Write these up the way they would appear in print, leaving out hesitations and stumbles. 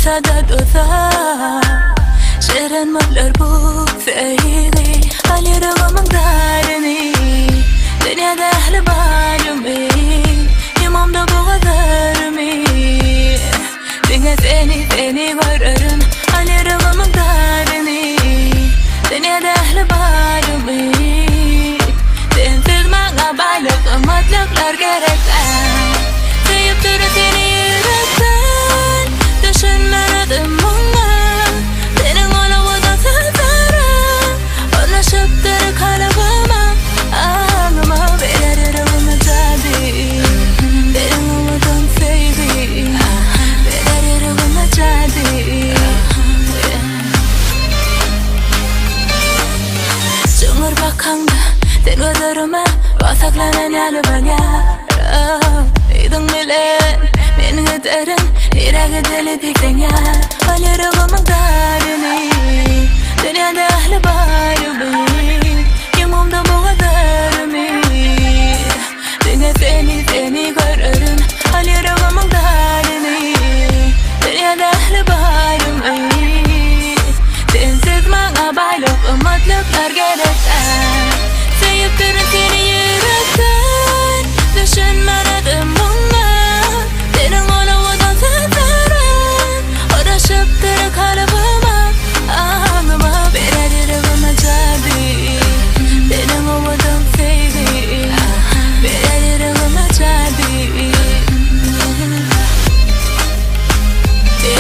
sadat oda Şeren mablar bu feyli Alira gamangdarni Dünyada ahli balumi Yamamda bu kadarmi Dünya seni görürüm Alira gamangdarni Dünyada ahli balumi Sensiz bana baylık umutlar gerek Sayıp durun seni yürekten Düşünmedim ona Senin olamadan sazarım Anlaşıp duruk kalıbıma Ağlıma veririm acadi Senin olamadan sevdi Veririm acadi Cumhur bakanda Sen gözlerime Basaklanan yalı banyar İdin bilen Menin ederin Yüreği deli dikten ya Alira gamangdarni Dünyada ahli balumi Yamamda bu kadarmi Dünya seni görürüm Alira gamangdarni Dünyada ahli balumi Sensiz bana baylık umutlar gerek Sayıp durun seni yürekten Düşünmedim ona Senin olamadan sazarım Uğraşıp duruk kalıbıma Ağlıma veririm acadi Senin olamadan sevdi Veririm acadi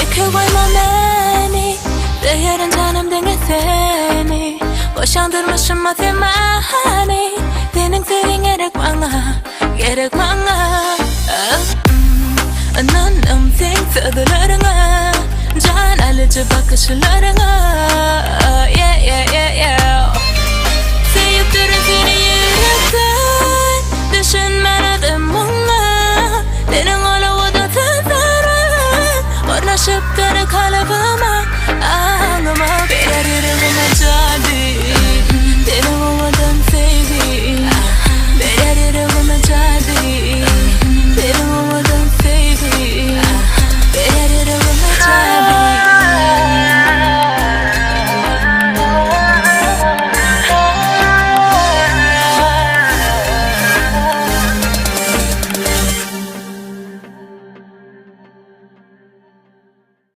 İki koymam beni Değerin canım denge seni Boşandırmışım matemani Senin sevgin gerek bana Ananım sen sadılarına Can alıcı bakışlarına